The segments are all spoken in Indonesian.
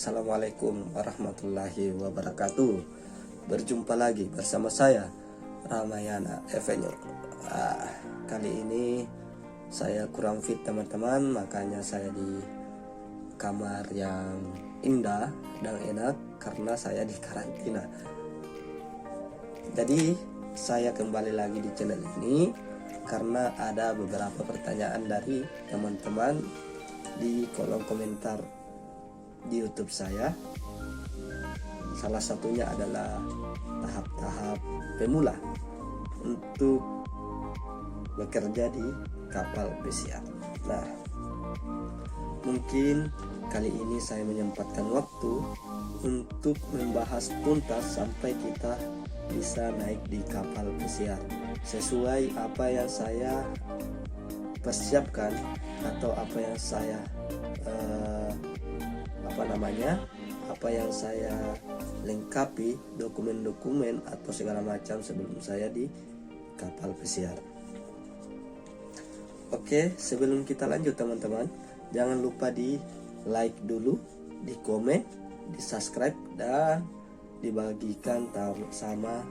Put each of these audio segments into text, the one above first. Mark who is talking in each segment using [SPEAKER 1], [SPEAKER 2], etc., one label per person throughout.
[SPEAKER 1] Assalamualaikum warahmatullahi wabarakatuh. Berjumpa lagi bersama saya Ramayana Avenue. Kali ini saya kurang fit teman-teman, makanya saya di kamar yang indah dan enak karena saya di karantina. Jadi saya kembali lagi di channel ini karena ada beberapa pertanyaan dari teman-teman di kolom komentar di YouTube saya. Salah satunya adalah tahap-tahap pemula untuk bekerja di kapal pesiar. Nah, mungkin kali ini saya menyempatkan waktu untuk membahas tuntas sampai kita bisa naik di kapal pesiar sesuai apa yang saya persiapkan atau apa yang saya apa yang saya lengkapi dokumen-dokumen atau segala macam sebelum saya di kapal pesiar. Oke, sebelum kita lanjut teman-teman, jangan lupa di like dulu, di komen, di subscribe, dan dibagikan sama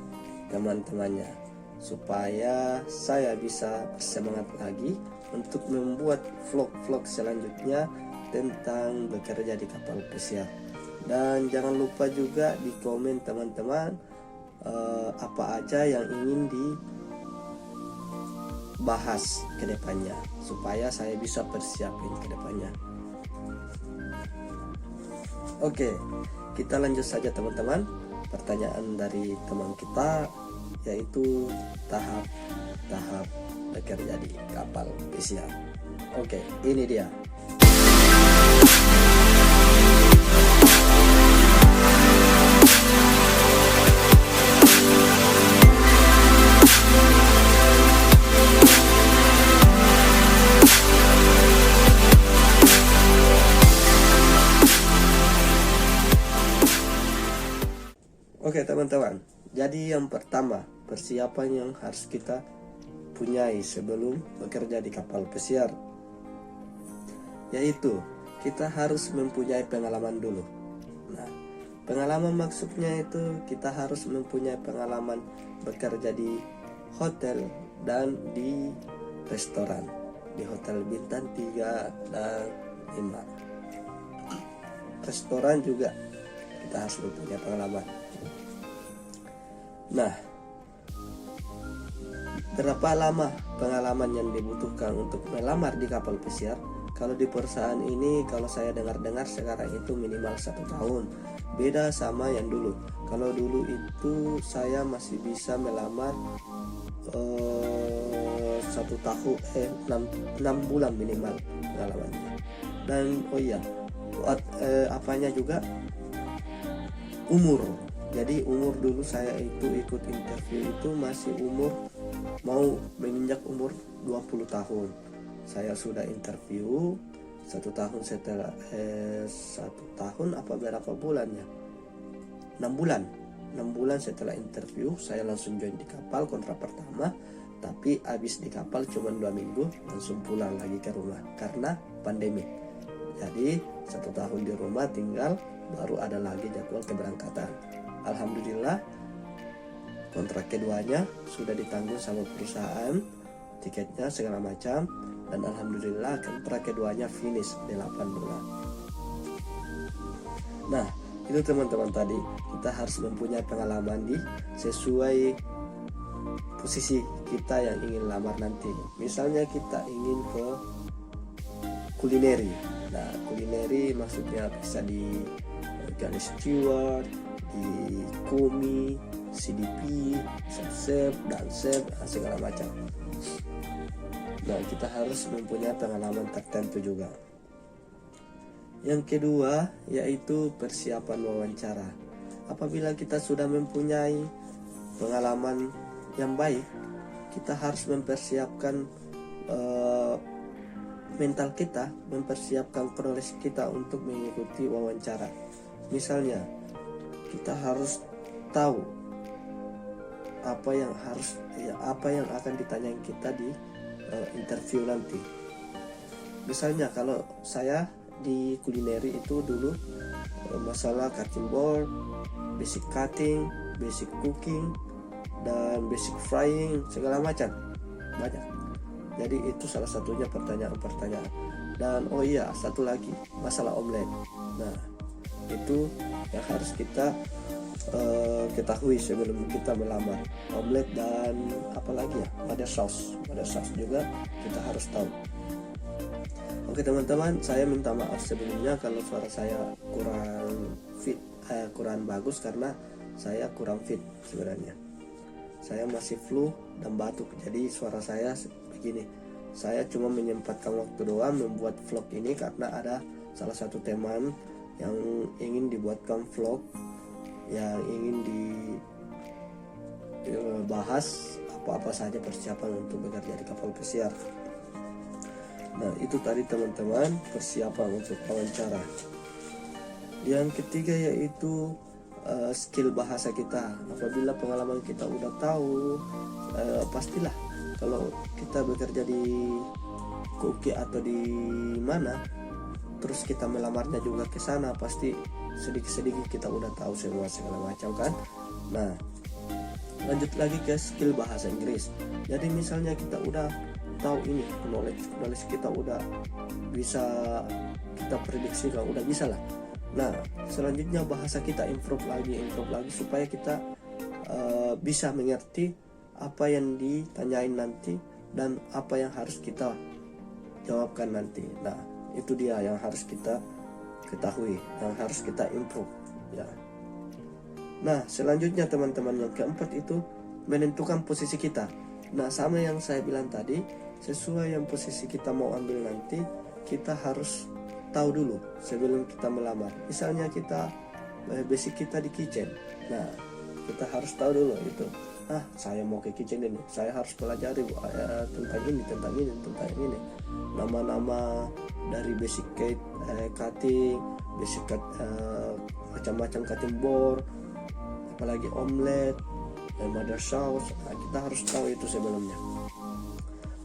[SPEAKER 1] teman-temannya supaya saya bisa bersemangat lagi untuk membuat vlog-vlog selanjutnya tentang bekerja di kapal pesiar. Dan jangan lupa juga di komen teman-teman apa aja yang ingin dibahas ke depannya supaya saya bisa persiapin ke depannya. Oke, kita lanjut saja teman-teman. Pertanyaan dari teman kita yaitu tahap bekerja di kapal pesiar. Oke, ini dia. Oke teman-teman, jadi yang pertama persiapan yang harus kita punyai sebelum bekerja di kapal pesiar, yaitu kita harus mempunyai pengalaman dulu. Nah, pengalaman maksudnya itu kita harus mempunyai pengalaman bekerja di hotel dan di restoran, di hotel bintang 3 dan 5. Restoran juga kita harus mempunyai pengalaman. Nah, berapa lama pengalaman yang dibutuhkan untuk melamar di kapal pesiar? Kalau di perusahaan ini, kalau saya dengar-dengar sekarang itu minimal 1 tahun. Beda sama yang dulu. Kalau dulu itu saya masih bisa melamar 1 tahun 6 bulan minimal pengalamannya. Dan apanya juga umur. Jadi umur dulu saya itu ikut interview itu masih mau menginjak umur 20 tahun. Saya sudah interview 1 tahun setelah 1 tahun apa berapa bulannya? 6 bulan setelah interview saya langsung join di kapal kontrak pertama. Tapi habis di kapal cuma 2 minggu langsung pulang lagi ke rumah karena pandemi. Jadi 1 tahun di rumah tinggal, baru ada lagi jadwal keberangkatan. Alhamdulillah kontrak keduanya sudah ditanggung sama perusahaan, tiketnya segala macam, dan alhamdulillah kontrak keduanya finish 8 bulan. Nah, itu teman-teman, tadi kita harus mempunyai pengalaman di sesuai posisi kita yang ingin lamar nanti. Misalnya kita ingin ke kulineri. Nah, kulineri maksudnya bisa di garis steward, di komi, CDP, chef dan chef, segala macam. Nah, kita harus mempunyai pengalaman tertentu juga. Yang kedua yaitu persiapan wawancara. Apabila kita sudah mempunyai pengalaman yang baik, kita harus mempersiapkan mental kita, mempersiapkan kronologis kita untuk mengikuti wawancara. Misalnya, kita harus tahu apa yang akan ditanyain kita di interview nanti. Misalnya kalau saya di kulineri itu dulu masalah cutting board, basic cutting, basic cooking, dan basic frying, segala macam, banyak. Jadi itu salah satunya pertanyaan-pertanyaan. Dan oh iya, satu lagi, masalah omelet. Nah, itu yang harus kita ketahui sebelum kita melamar. Omelet dan apalagi ya, mother sauce juga kita harus tahu. Oke teman-teman, saya minta maaf sebelumnya kalau suara saya kurang bagus karena saya kurang fit sebenarnya. Saya masih flu dan batuk, jadi suara saya begini. Saya cuma menyempatkan waktu doang membuat vlog ini karena ada salah satu teman yang ingin dibuatkan vlog, yang ingin dibahas apa-apa saja persiapan untuk bekerja di kapal pesiar. Nah, itu tadi teman-teman persiapan untuk wawancara. Yang ketiga yaitu skill bahasa kita. Apabila pengalaman kita udah tahu, pastilah kalau kita bekerja di koki atau di mana, terus kita melamarnya juga ke sana, pasti sedikit-sedikit kita udah tahu semua segala macam kan. Nah, lanjut lagi ke skill bahasa Inggris. Jadi misalnya kita udah tahu ini, knowledge kita udah bisa kita prediksikan, udah bisa lah. Nah, selanjutnya bahasa kita improve lagi supaya kita bisa mengerti apa yang ditanyain nanti dan apa yang harus kita jawabkan nanti. Nah, itu dia yang harus kita ketahui, yang harus kita improve ya. Nah, selanjutnya teman-teman, yang keempat itu menentukan posisi kita. Nah, sama yang saya bilang tadi, sesuai yang posisi kita mau ambil nanti, kita harus tahu dulu sebelum kita melamar. Misalnya kita basic kita di kitchen. Nah, kita harus tahu dulu itu. Saya mau ke kitchen ini, saya harus pelajari tentang ini. Nama-nama dari basic cutting, basic macam-macam cutting board, apalagi omelet, mother sauce. Nah, kita harus tahu itu sebelumnya.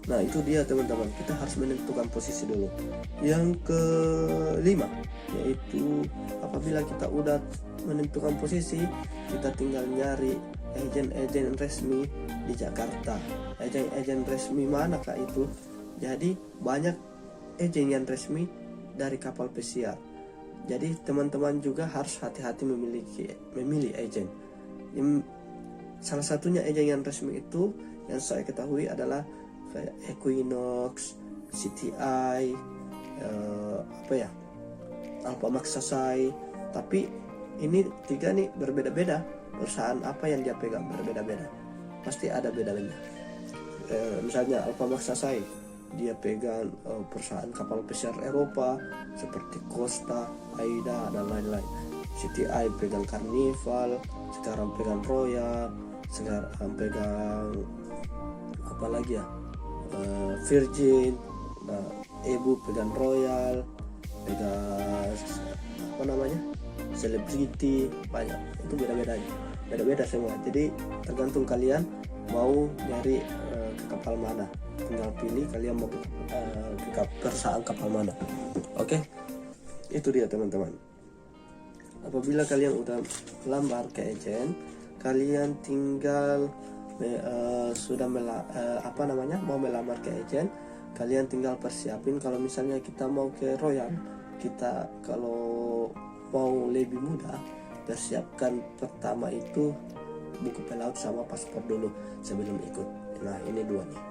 [SPEAKER 1] Nah, itu dia teman-teman, kita harus menentukan posisi dulu. Yang kelima yaitu apabila kita udah menentukan posisi, kita tinggal nyari agen-agen resmi di Jakarta. Agen resmi manakah itu? Jadi banyak agen yang resmi dari kapal pesiar. Jadi teman-teman juga harus hati-hati memilih agen. Salah satunya agen yang resmi itu yang saya ketahui adalah kayak Equinox, CTI, Alpha Maksasai. Tapi ini tiga nih berbeda-beda. Perusahaan apa yang dia pegang berbeda-beda, pasti ada bedanya. Misalnya Alpha Maksasai, dia pegang perusahaan kapal pesiar Eropa seperti Costa, Aida, dan lain-lain. CTI pegang Carnival, sekarang pegang Royal, sekarang pegang apa lagi ya, Virgin. Nah, Ebu pegang Royal, pegang apa namanya, Celebrity, banyak. Itu beda-beda semua. Jadi tergantung kalian mau nyari ke kapal mana, tinggal pilih kalian mau ke perusahaan kapal mana. Oke, itu dia teman-teman. Apabila kalian udah lamar ke agen, kalian tinggal mau melamar ke agen, kalian tinggal persiapin. Kalau misalnya kita mau ke Royal, kita kalau mau lebih mudah, persiapkan pertama itu buku pelaut sama paspor dulu sebelum ikut. Nah, ini dua nih,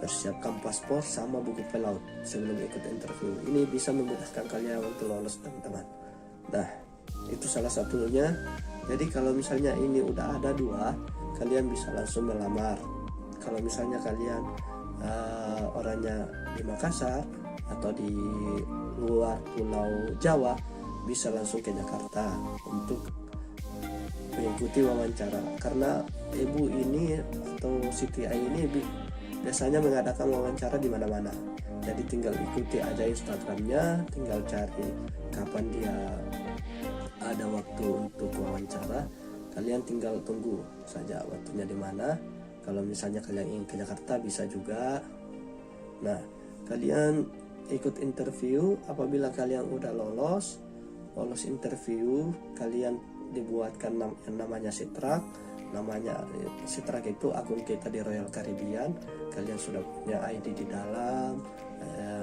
[SPEAKER 1] persiapkan paspor sama buku pelaut sebelum ikut interview. Ini bisa memudahkan kalian untuk lolos teman-teman. Nah, itu salah satunya. Jadi kalau misalnya ini udah ada dua, kalian bisa langsung melamar. Kalau misalnya kalian orangnya di Makassar atau di luar Pulau Jawa, bisa langsung ke Jakarta untuk mengikuti wawancara. Karena Ibu ini atau CTI ini biasanya mengadakan wawancara di mana-mana. Jadi tinggal ikuti aja Instagramnya, tinggal cari kapan dia ada waktu untuk wawancara. Kalian tinggal tunggu saja waktunya di mana. Kalau misalnya kalian ingin ke Jakarta bisa juga. Nah, kalian ikut interview. Apabila kalian udah lolos interview, kalian dibuatkan yang namanya Sitrak. Namanya Sitrak itu akun kita di Royal Caribbean. Kalian sudah punya ID di dalam,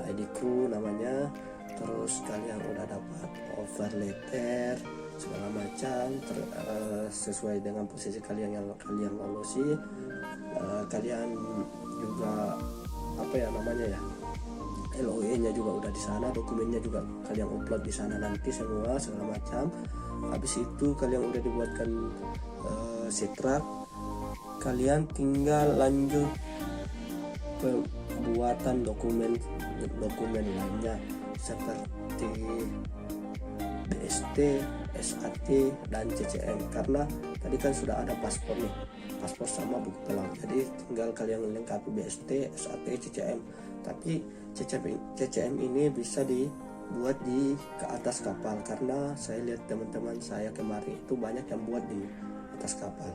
[SPEAKER 1] ID kru namanya. Terus kalian udah dapat offer letter segala macam sesuai dengan posisi kalian yang kalian lolosi. Kalian juga apa ya namanya ya, LOE-nya juga udah di sana, dokumennya juga kalian upload di sana nanti semua segala macam. Habis itu kalian udah dibuatkan Sitrak, kalian tinggal lanjut pembuatan dokumen lainnya seperti BST, SAT, dan CCM. Karena tadi kan sudah ada paspor nih, paspor sama buku telang, jadi tinggal kalian lengkapi BST, SAT, CCM. Tapi CCM ini bisa dibuat di ke atas kapal, karena saya lihat teman-teman saya kemarin itu banyak yang buat di atas kapal.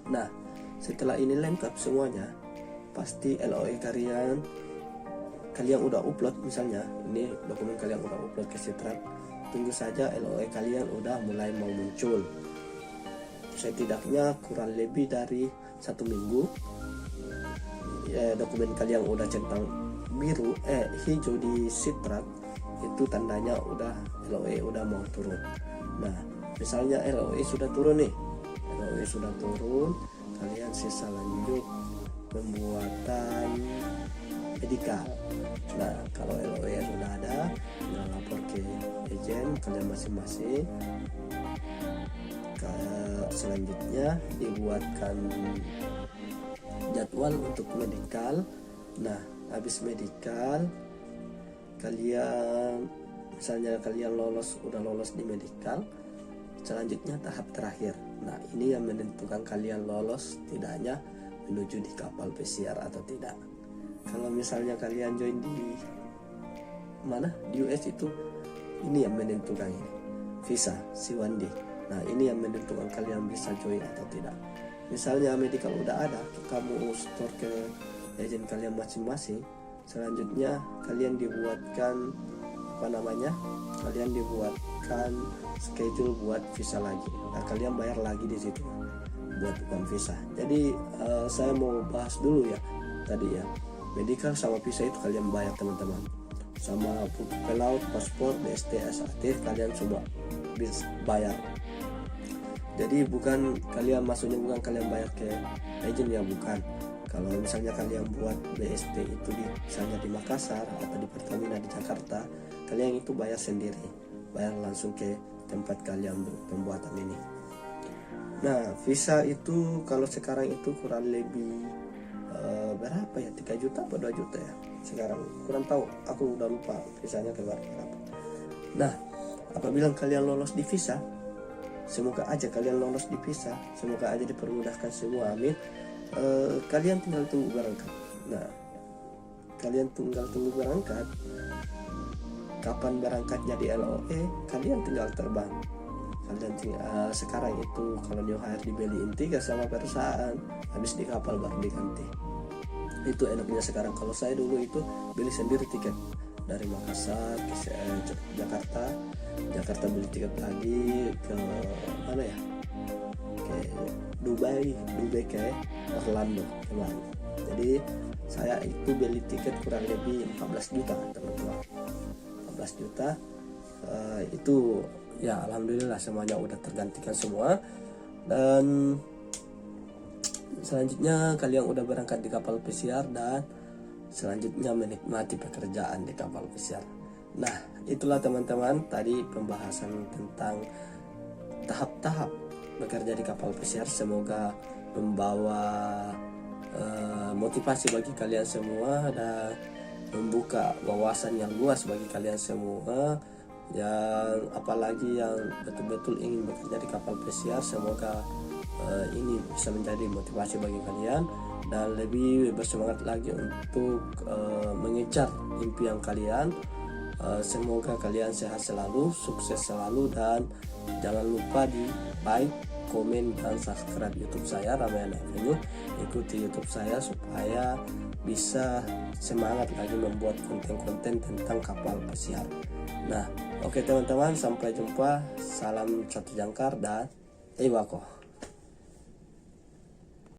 [SPEAKER 1] Nah, setelah ini lengkap semuanya, pasti LOE kalian udah upload, misalnya ini dokumen kalian udah upload ke Sitrak, tunggu saja LOE kalian udah mulai mau muncul. Setidaknya kurang lebih dari 1 minggu dokumen kalian udah centang biru hijau di Sitrak, itu tandanya udah LOE udah mau turun. Nah, misalnya LOE sudah turun nih, kalian sisa lanjut pembuatan medikal. Nah, kalau LOE sudah ada, tinggal lapor ke agen kalian masing-masing. Selanjutnya dibuatkan jadwal untuk medikal. Nah, habis medikal kalian, misalnya kalian udah lolos di medikal, selanjutnya tahap terakhir. Nah, ini yang menentukan kalian lolos tidaknya menuju di kapal pesiar atau tidak. Kalau misalnya kalian join di mana di US, itu ini yang menentukan ini visa C1D. Nah, ini yang menentukan kalian bisa join atau tidak. Misalnya medical udah ada, kamu store ke agent kalian masing-masing. Selanjutnya kalian dibuatkan kalian dibuatkan schedule buat visa lagi. Nah, kalian bayar lagi di situ buat bukan visa. Jadi saya mau bahas dulu ya tadi ya, medical sama visa itu kalian bayar teman-teman. Sama buku pelaut, paspor, BST, SAT kalian semua bisa bayar. Jadi maksudnya bukan kalian bayar ke agent ya, bukan. Kalau misalnya kalian buat BST itu misalnya di Makassar atau di Pertamina di Jakarta, kalian itu bayar sendiri, bayar langsung ke tempat kalian pembuatan ini. Nah, visa itu kalau sekarang itu kurang lebih berapa ya, 3 juta atau 2 juta ya sekarang, kurang tahu, aku udah lupa visanya keluar berapa. Nah, apabila kalian lolos di visa, semoga aja kalian lolos di visa, semoga aja dipermudahkan semua, amin. Kalian tinggal tunggu berangkat. Nah, kalian tinggal tunggu berangkat. Kapan berangkatnya di LOE, kalian tinggal terbang. Sekarang itu kalau new hire dibeliin 3 sama perusahaan, habis di kapal baru diganti. Itu enaknya sekarang. Kalau saya dulu itu beli sendiri tiket dari Makassar ke Jakarta beli tiket lagi ke mana ya, ke Dubai ke Orlando kemarin. Jadi saya itu beli tiket kurang lebih 14 juta teman-teman, 14 juta. Itu ya alhamdulillah semuanya udah tergantikan semua. Dan selanjutnya kalian udah berangkat di kapal pesiar dan selanjutnya menikmati pekerjaan di kapal pesiar. Nah, itulah teman-teman tadi pembahasan tentang tahap-tahap bekerja di kapal pesiar. Semoga membawa motivasi bagi kalian semua dan membuka wawasan yang luas bagi kalian semua, yang apalagi yang betul-betul ingin bekerja di kapal pesiar. Semoga ini bisa menjadi motivasi bagi kalian dan lebih bersemangat lagi untuk mengejar impian kalian. Semoga kalian sehat selalu, sukses selalu, dan jangan lupa di like, komen, dan subscribe YouTube saya Ramayana Avenue. Ikuti YouTube saya supaya bisa semangat lagi membuat konten-konten tentang kapal pesiar. Nah, oke teman-teman, sampai jumpa. Salam satu jangkar dan Iwako.